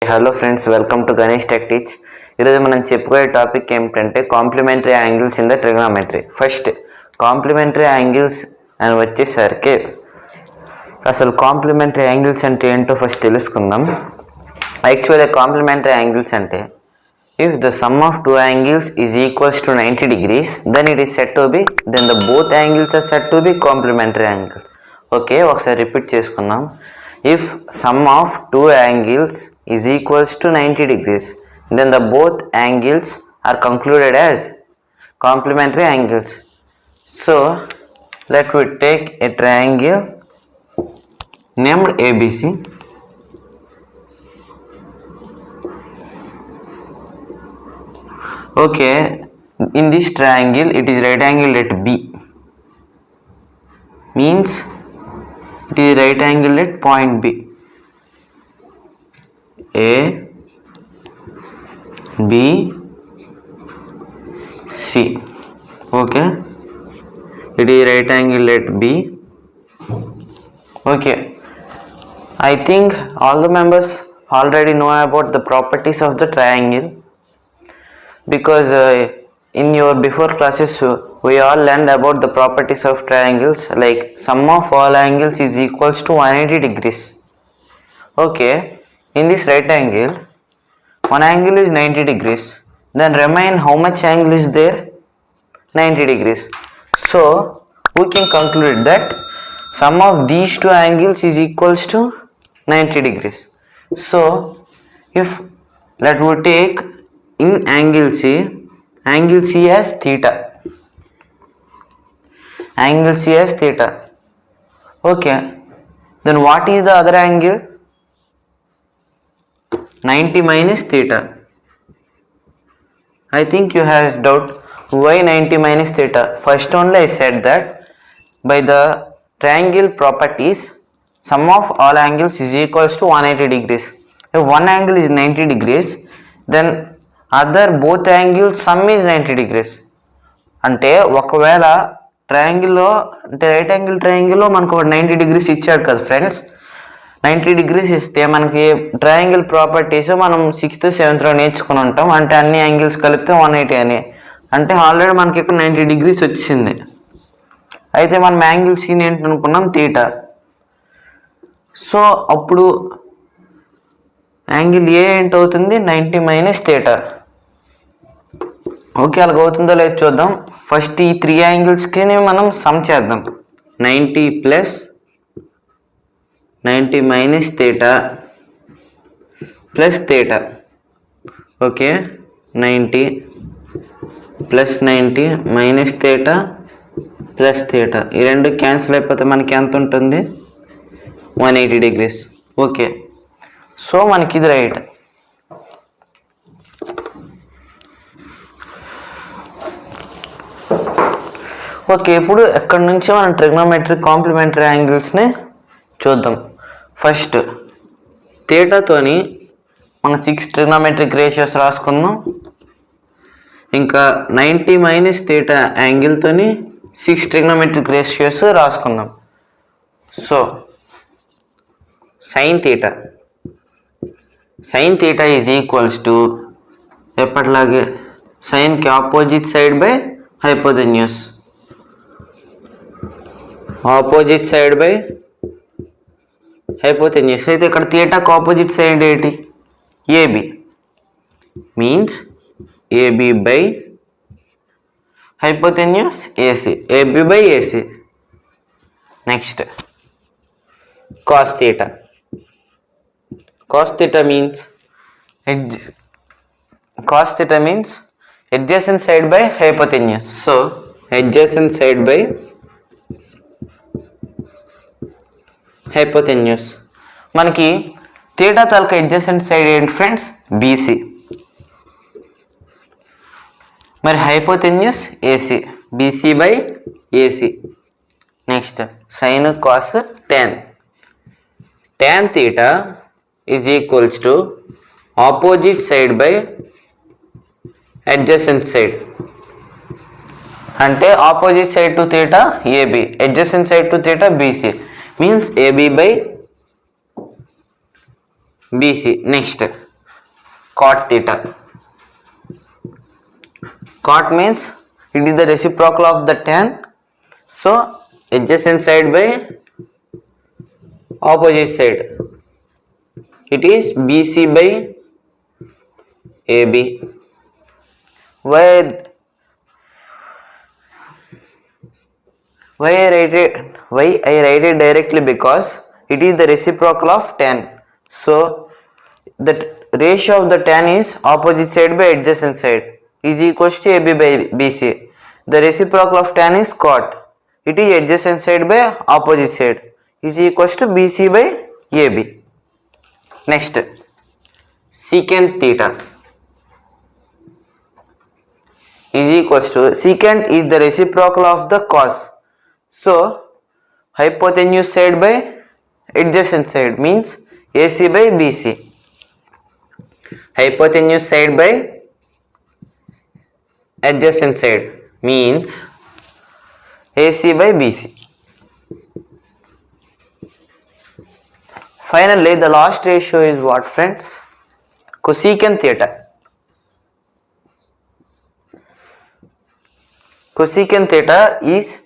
Hello friends, welcome to Ganesh tech teach. ఈరోజు మనం చెప్పుకోయే టాపిక్ ఏమిటంటే complementary angles in the trigonometry. First complementary angles అని వచ్చేసరికి అసలు కాంప్లిమెంటరీ యాంగిల్స్ అంటే ఏంటో ఫస్ట్ తెలుసుకుందాం. యాక్చువల్గా కాంప్లిమెంటరీ యాంగిల్స్ అంటే if the sum of two angles is equals to 90 degrees, then it is said to be, then the both angles are said to be complementary angles. Okay, ఒకసారి repeat చేసుకుందాం. If sum of two angles is equals to 90 degrees, then the both angles are concluded as complementary angles. So let we take a triangle named ABC. Okay, in this triangle it is right angled at B, means it is right angled at point B. A, B, C. Okay, it is right angled at B. Okay, I think all the members already know about the properties of the triangle, because in your before classes we all learned about the properties of triangles, like sum of all angles is equals to 180 degrees. Okay, in this right angle one angle is 90 degrees, then remain how much angle is there? 90 degrees. So we can conclude that sum of these two angles is equals to 90 degrees. So if let we take in angle C as theta. Angle C as theta. Okay, then what is the other angle? 90 minus theta. I think you have doubt why 90 minus theta. First only I said that by the triangle properties sum of all angles is equals to 180 degrees. If one angle is 90 degrees, then other both angles some is 90 degrees. అంటే ఒకవేళ ట్రయాంగిల్లో అంటే right angle ట్రయాంగిల్లో మనకు ఒక 90 degrees ఇచ్చాడు కదా friends. 90 degrees ఇస్తే మనకి triangle properties మనం 6th 7th నేర్చుకుని ఉంటాం. అంటే అన్ని యాంగిల్స్ కలిపితే 180 అని, అంటే ఆల్రెడీ మనకి ఇక్కడ 90 degrees వచ్చింది. అయితే మనం యాంగిల్ సీన్ ఏంటనుకున్నాం? థీటా. సో అప్పుడు యాంగిల్ ఏ ఏంటవుతుంది? 90 మైనస్ థీటా. ఓకే, అలాగ అవుతుందో లేదో చూద్దాం. ఫస్ట్ ఈ 3 యాంగిల్స్కి మనం సమ్ చేద్దాం. 90 plus 90 minus theta plus theta. Okay, 90 plus 90 minus theta plus theta. ఈ రెండు క్యాన్సిల్ అయిపోతే మనకి ఎంత ఉంటుంది? 180 degrees. ఓకే, సో మనకి ఇది రైట్. ఓకే, ఇప్పుడు ఎక్కడి నుంచి మనం ట్రిగ్నోమెట్రిక్ కాంప్లిమెంటరీ యాంగిల్స్ని చూద్దాం. ఫస్ట్ థీటాతోని మనం 6 ట్రిగ్నోమెట్రిక్ రేషియోస్ రాసుకుందాం. ఇంకా 90 మైనస్ థీటా యాంగిల్తోని 6 ట్రిగ్నోమెట్రిక్ రేషియోస్ రాసుకుందాం. So sine theta is equals to ఎప్పటిలాగే సైన్కి opposite side by hypotenuse. Opposite side by hypotenuse. అయితే ఇక్కడ థీటాకు ఆపోజిట్ సైడ్ ఏంటి? AB. Means AB by hypotenuse AC. AB by AC. Next cos theta. Cos theta means adjacent side by hypotenuse. So adjacent side by hypotenuse. మనకి theta తాలూకా adjacent side ఏంటి friends? BC. మరి hypotenuse AC. BC by AC. Next sine cos tan theta is equals to opposite side by adjacent side. అంటే opposite side to theta AB, adjacent side to theta BC, means AB by BC. Next cot theta. Cot means it is the reciprocal of the tan. So adjacent side by opposite side. It is BC by AB. Why I write it directly? Because it is the reciprocal of tan. So the ratio of the tan is opposite side by adjacent side is equals to AB by BC. The reciprocal of tan is cot. It is adjacent side by opposite side is equals to BC by AB. Next, secant theta is equals to, secant is the reciprocal of the cos. So hypotenuse side by adjacent side means AC by BC. Hypotenuse side by adjacent side means AC by BC. Finally, the last ratio is what, friends? Cosecant theta. Cosecant theta is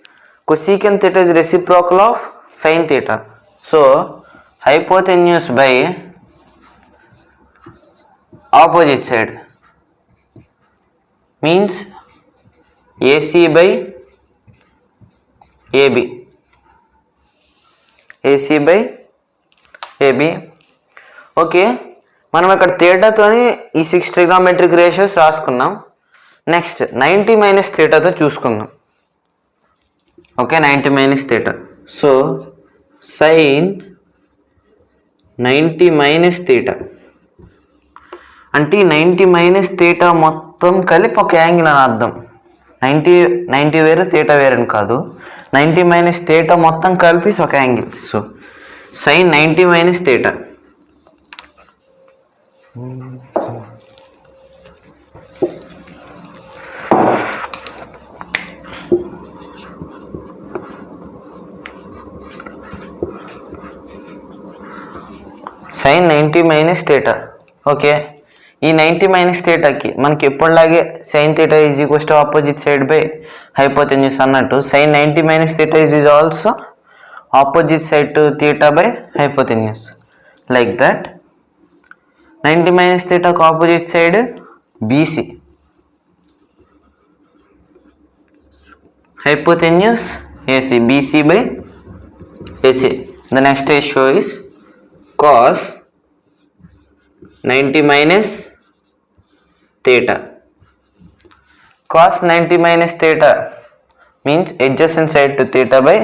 the reciprocal of sin theta. So hypotenuse by opposite side means AC by AB. AC by AB. Okay, మనం ఇక్కడ థీటాతోని ఈ 6 trigonometric ratios రాసుకున్నాం. Next 90 minus థీటాతో చూసుకుందాం. Okay, 90 minus theta. So sine 90 minus theta అంటే 90 minus theta మొత్తం కలిపి ఒక యాంగిల్ అని అర్థం. 90 వేరు థీటా వేరని కాదు, 90 మైనస్ థీటా మొత్తం కలిపి ఒక angle. So sin 90 minus theta. sin 90 minus theta. Okay, ఈ 90 మైనస్ థీటాకి మనకి ఎప్పటిలాగే sine theta is equals to opposite side by hypotenuse అన్నట్టు sine 90 minus theta is also opposite side to theta by hypotenuse. Like that, 90 minus theta opposite side BC, hypotenuse AC, BC by AC. The next ratio is cos 90 minus theta. Cos 90 minus theta means adjacent side to theta by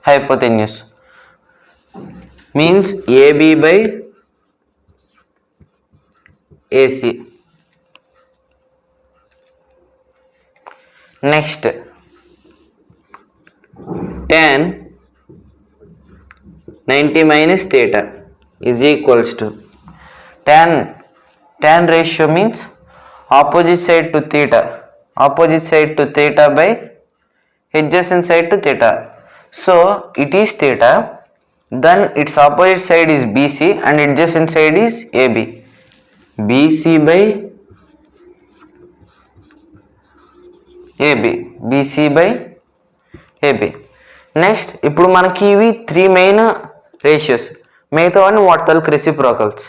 hypotenuse means AB by AC. Next, tan 90 minus theta is equals to tan ratio means opposite side to theta by adjacent side to theta. So it is theta, then its opposite side is BC and adjacent side is AB. BC by AB. BC by AB. Next, ఇప్పుడు మనకి ఇవి 3 main ratios. మిగతా వాటిని వాటి తాలూకు reciprocals.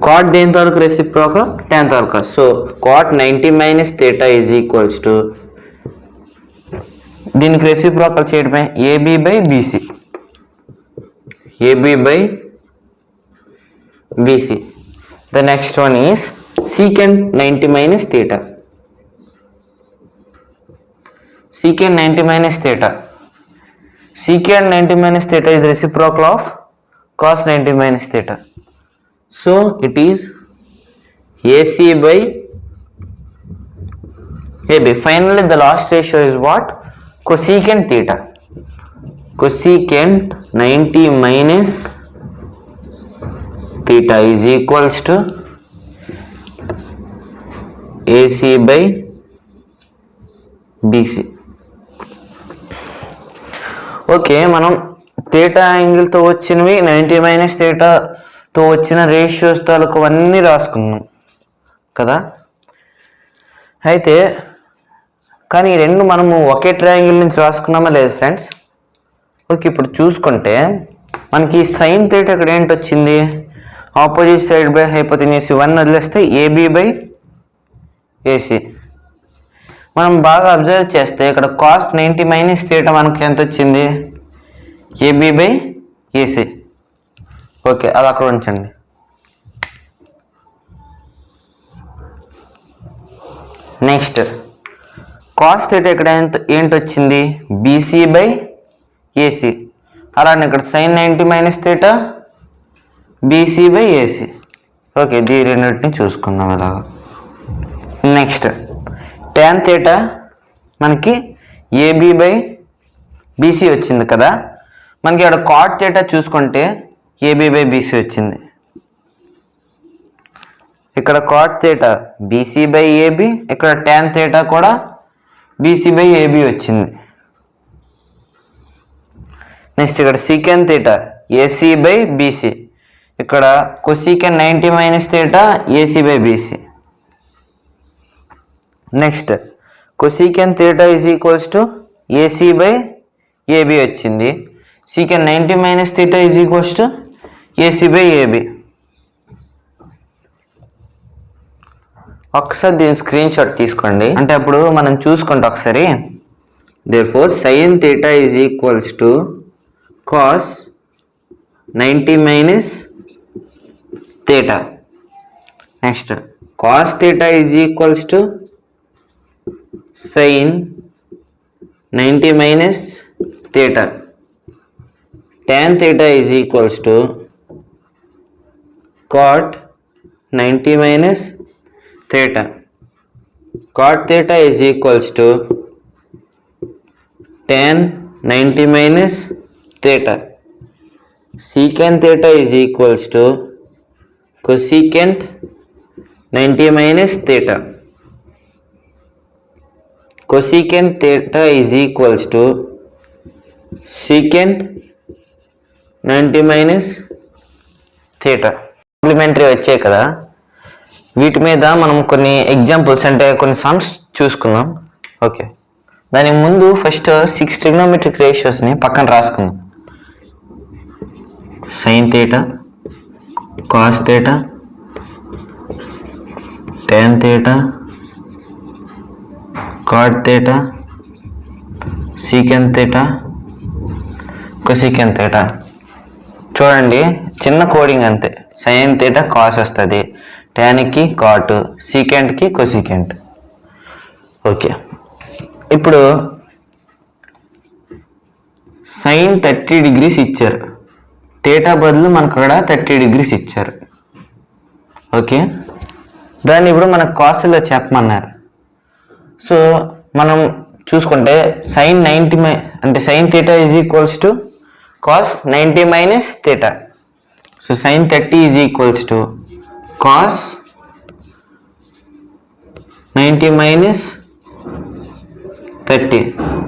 Cot దేని తాలూకు reciprocal? tan తాలూకు. So cot 90 minus theta is equals to దీనికి రెసిప్రోకల్ చేయడమే AB by BC. AB by BC. The next one is secant 90 minus theta. Secant 90 minus theta. Secant 90 minus theta is the reciprocal of cos 90 minus theta. So it is AC by AB. Finally, the last ratio is what? Cosecant theta. Cosecant 90 minus theta is equals to AC by BC. Okay, మనం theta యాంగిల్తో వచ్చినవి 90 minus థీటాతో తో వచ్చిన ratios తాలూకు అన్నీ రాసుకున్నాం కదా. అయితే కానీ ఈ రెండు మనము ఒకే ట్రయాంగిల్ నుంచి రాసుకున్నామా లేదు ఫ్రెండ్స్? ఓకే, ఇప్పుడు చూసుకుంటే మనకి సైన్ థీటా ఇక్కడ ఏంటి వచ్చింది, ఆపోజిట్ సైడ్ బై హైపోటెన్యూస్ 1 వదిలేస్తే ఏబీ బై ఏసీ. మనం బాగా అబ్జర్వ్ చేస్తే ఇక్కడ కాస్ 90 మైనస్ థీటా మనకి ఎంత వచ్చింది, ఏబీ బై ఏసీ. ఓకే, అది అక్కడ ఉంచండి. నెక్స్ట్ కాస్ థీటా ఇక్కడ ఏంటి వచ్చింది, బీసీ బై ఏసీ. అలానే ఇక్కడ sine 90 minus theta BC by AC. Okay, ఈ రెండింటిని చూసుకుందాం ఇలాగా. నెక్స్ట్ ట్యాన్ థీటా మనకి ఏబీ బై బీసీ వచ్చింది కదా. మనకి ఇక్కడ కాట్ థీటా చూసుకుంటే ఏబీ బై బీసీ వచ్చింది. ఇక్కడ cot theta BC by AB, ఇక్కడ ట్యాన్ థీటా కూడా బీసీ బై ఏబీ వచ్చింది. నెక్స్ట్ ఇక్కడ secant theta AC by BC, ఇక్కడ cosecant 90 minus theta AC by BC. Next cosecant theta is equals to AC by AB వచ్చింది. సీకెన్ 90 minus theta is equals to AC by AB. ఒకసారి దీని screen shot తీసుకోండి, అంటే అప్పుడు మనం చూసుకుంటే ఒకసారి. Therefore sine theta is equals to cos 90 minus theta. Next cos theta is equals to sine 90 minus theta. tan theta is equals to cot 90 minus theta. Cot theta is equals to tan 90 minus theta. Secant theta is equals to cosecant 90 minus theta. Cosecant theta is equals to secant 90 minus theta. Complementary వచ్చాయి కదా, వీటి మీద మనం కొన్ని examples అంటే కొన్ని sums చూసుకుందాం. Okay, దానికి ముందు ఫస్ట్ 6 ట్రిగ్నోమెట్రిక్ రేషియోస్ని పక్కన రాసుకుందాం. Sine theta, cos theta, tan theta, cot theta, secant theta, cosecant theta. చూడండి, చిన్న కోడింగ్ అంతే. సైన్ థీటా కాస్ వస్తుంది, ట్యాన్కి కాట్, సీకెంట్కి కొసీకెంట్. ఓకే, ఇప్పుడు సైన్ 30 డిగ్రీస్ ఇచ్చారు, థీటా బదులు మనకు అక్కడ 30 డిగ్రీస్ ఇచ్చారు. ఓకే, దాన్ని ఇప్పుడు మనకు కాస్లో చెప్పమన్నారు. సో మనం చూసుకుంటే సైన్ 90 అంటే sign theta is equals to cos 90 minus theta. So sin 30 is equals to cos 90 minus 30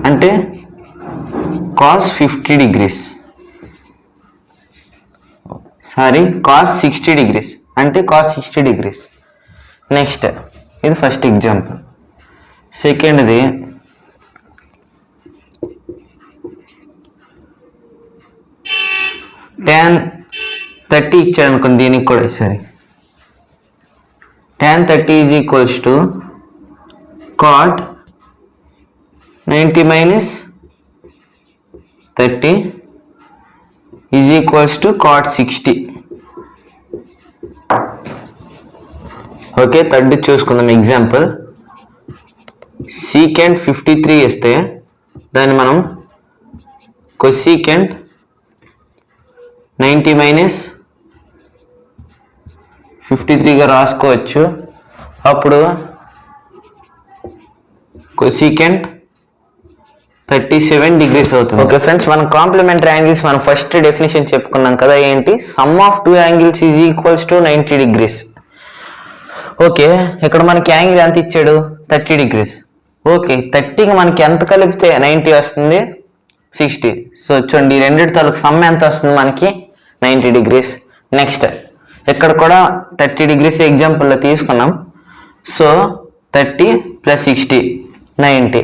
అంటే cos 50 degrees. Sorry, cos 60 degrees అంటే cos 60 degrees. నెక్స్ట్ ఇది ఫస్ట్ ఎగ్జాంపుల్. సెకండ్ది tan 30 ఇచ్చాడు అనుకోండి, దీనికి కూడా సరే. tan 30 is equals to cot 90 minus 30 is equals to cot 60. Okay, third చూసుకుందాం ఎగ్జాంపుల్. సీకెంట్ 53 ఇస్తే దాన్ని మనం కొసీకెంట్ 90 మైనస్ 53గా రాసుకోవచ్చు. అప్పుడు కొసీకెంట్ 37 డిగ్రీస్ అవుతుంది. ఓకే ఫ్రెండ్స్, మనం కాంప్లిమెంటరీ యాంగిల్స్ మనం ఫస్ట్ డెఫినేషన్ చెప్పుకున్నాం కదా, ఏంటి, some of 2 angles is equals to 90 degrees. Okay, ఇక్కడ మనకి యాంగిల్ ఎంత ఇచ్చాడు, 30 డిగ్రీస్. ఓకే, 30కి మనకి ఎంత కలిపితే 90 వస్తుంది, 60. సో చూడండి, ఈ రెండింటి తాలూకు సమ్ ఎంత వస్తుంది మనకి, 90 డిగ్రీస్. నెక్స్ట్ ఇక్కడ కూడా 30 degrees ఎగ్జాంపుల్లో తీసుకున్నాం. సో 30 + 60 90.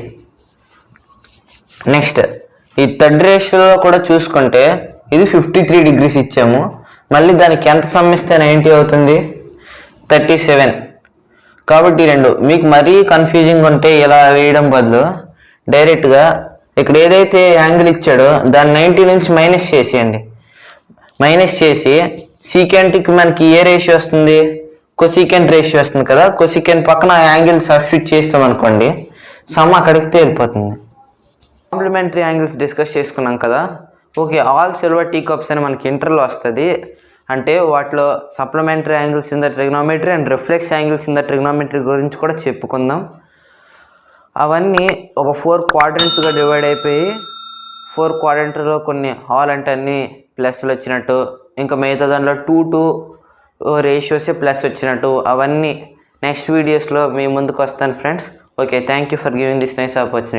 నెక్స్ట్ ఈ థర్డ్ రేషియోలో కూడా చూసుకుంటే ఇది 53 degrees ఇచ్చాము. మళ్ళీ దానికి ఎంత సమ్మిస్తే 90 అవుతుంది? 37. కాబట్టి రెండు మీకు మరీ కన్ఫ్యూజింగ్ ఉంటే ఇలా వేయడం బదులు డైరెక్ట్గా ఇక్కడ ఏదైతే యాంగిల్ ఇచ్చాడో దాన్ని 90 నుంచి మైనస్ చేసేయండి. మైనస్ చేసి సీకెంట్కి మనకి ఏ రేషియో వస్తుంది? కొసీకెంట్ రేషియో వస్తుంది కదా. కొసీకెంట్ పక్కన యాంగిల్ సబ్స్టిట్యూట్ చేస్తాం అనుకోండి, సమ్ అక్కడికి తేలిపోతుంది. కాంప్లిమెంటరీ యాంగిల్స్ డిస్కస్ చేసుకున్నాం కదా. Okay, all silver tea cups అని మనకి ఇంటర్లో వస్తుంది. అంటే వాటిలో supplementary angles in the trigonometry and reflex angles in the trigonometry గురించి కూడా చెప్పుకుందాం. అవన్నీ ఒక 4 క్వాడ్రంట్స్గా డివైడ్ అయిపోయి 4 క్వాడ్రంట్లో కొన్ని హాల్ అంటే అన్ని ప్లస్లు వచ్చినట్టు, ఇంకా మిగతా దాంట్లో 2 రేషియోసే ప్లస్ వచ్చినట్టు, అవన్నీ నెక్స్ట్ వీడియోస్లో మీ ముందుకు వస్తాను friends. Okay, thank you for giving this nice opportunity.